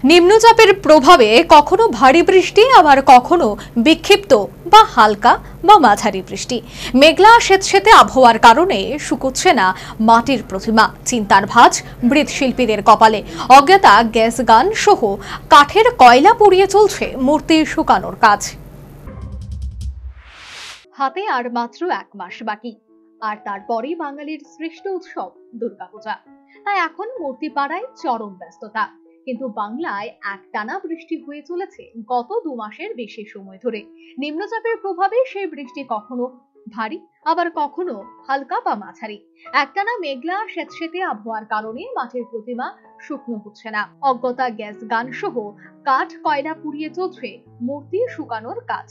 নিম্নচাপের প্রভাবে কখনো ভারী বৃষ্টি আবার কখনো বিক্ষিপ্ত বা হালকা বা মাঝারি বৃষ্টি। মেঘলা স্যাঁতসেঁতে আবহাওয়ার কারণে শুকোচ্ছে না মাটির প্রতিমা। চিন্তার ভাঁজ মৃৎশিল্পীদের কপালে। অজ্ঞাতা গ্যাস গান সহ কাঠের কয়লা পুড়িয়ে চলছে মূর্তি শুকানোর কাজ। হাতে আর মাত্র 1 মাস বাকি, আর তারপরেই বাঙালির শ্রেষ্ঠ উৎসব দুর্গাপূজা। তাই এখন মূর্তি পাড়ায় চরম ব্যস্ততা। কিন্তু বাংলায় একটানা বৃষ্টি হয়ে চলেছে গত 2 মাসের বেশি সময় ধরে। নিম্নচাপের প্রভাবে সেই বৃষ্টি কখনো ভারী আবার কখনো হালকা বা মাঝারি। একটানা মেঘলা স্যাঁতসেঁতে আবহাওয়ার কারণে মাটির প্রতিমা শুকনো হচ্ছে না। অজ্ঞতা গ্যাস গান সহ কাঠ কয়লা পুড়িয়ে চলছে মূর্তি শুকানোর কাজ।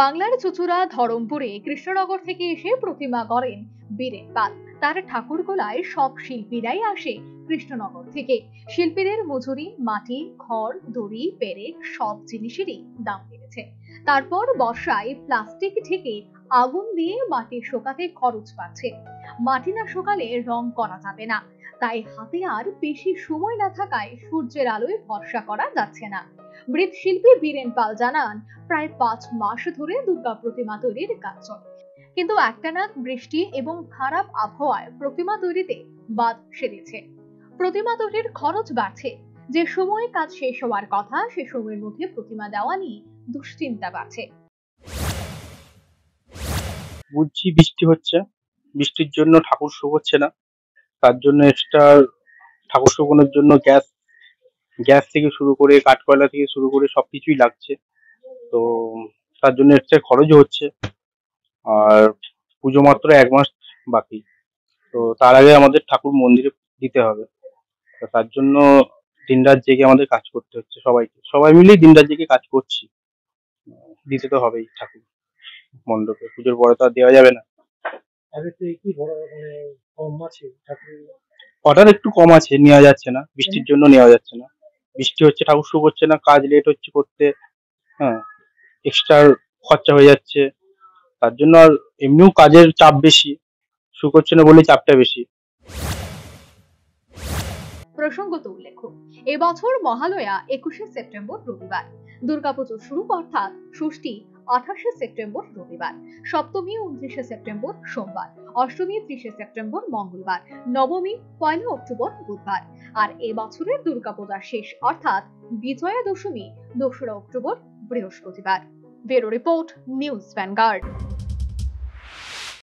বাংলার চুচুড়া ধরমপুরে কৃষ্ণনগর থেকে এসে প্রতিমা করেন বীরেন পাল। তার ঠাকুরগোলায় সব শিল্পীরাই আসে কৃষ্ণনগর থেকে। শিল্পীদের মজুরি, মাটি, খড়, দড়ি, পেরেক সব জিনিসেরই দাম বেড়েছে। তারপর বর্ষায় প্লাস্টিক ঢেকে আগুন দিয়ে মাটি শোকাতে খরচ পাচ্ছে। মাটি না শোকালে রং করা যাবে না, তাই হাতে আর বেশি সময় না থাকায় সূর্যের আলোয় ভরসা করা যাচ্ছে না। মৃৎশিল্পী বীরেন পাল জানান, প্রায় 5 মাস ধরে দুর্গা প্রতিমা তৈরির কাজ চলে, কিন্তু একটানা বৃষ্টি এবং খারাপ আবহাওয়ায় প্রতিমা তৈরিতে বাদ সেরেছে। প্রতিমা তৈরির খরচ বাড়ছে। যে সময়ে কাজ শেষ হওয়ার কথা সে সময়ের মধ্যে প্রতিমা দেওয়া নিয়ে দুশ্চিন্তা বাড়ছে। বুঝছি বৃষ্টি হচ্ছে, বৃষ্টির জন্য ঠাকুর শুকোচ্ছে না। তার জন্য এক্সট্রা ঠাকুর শুকোনোর জন্য গ্যাস থেকে শুরু করে কাঠকয়লা থেকে শুরু করে সবকিছুই লাগছে। তো তার জন্য এক্সট্রা খরচও হচ্ছে। আর পুজো মাত্র 1 মাস বাকি। তো তার আগে আমাদের ঠাকুর মন্দিরে দিতে হবে। তো তার জন্য দিনরাত জেগে আমাদের কাজ করতে হচ্ছে সবাইকে। সবাই মিলেই দিনরাত জেগে কাজ করছি। দিতে তো হবেই ঠাকুর মণ্ডপে। পুজোর পরে তো আর দেওয়া যাবে না। অর্ডার একটু কম আছে, নেওয়া যাচ্ছে না, বৃষ্টির জন্য নেওয়া যাচ্ছে না। বৃষ্টি হচ্ছে, ঠাকুর শুকোচ্ছে না, কাজ লেট হচ্ছে করতে। হ্যাঁ, এক্সট্রা খরচা হয়ে যাচ্ছে। তার জন্য আর এমনিও কাজের চাপ বেশি, শুকোচ্ছে না বলেই চাপটা বেশি। প্রসঙ্গত উল্লেখ্য, এবছর মহালয়া 21শে সেপ্টেম্বর রবিবার, দুর্গাপুজো শুরু অর্থাৎ ষষ্ঠী 28শে সেপ্টেম্বর রবিবার, সপ্তমী 29শে সেপ্টেম্বর সোমবার, অষ্টমী 30শে সেপ্টেম্বর মঙ্গলবার, নবমী 1 অক্টোবর বুধবার। আর এবছরের দুর্গাপূজা শেষ অর্থাৎ বিজয়া দশমী 2রা অক্টোবর বৃহস্পতিবার। Bureau report, news vanguard.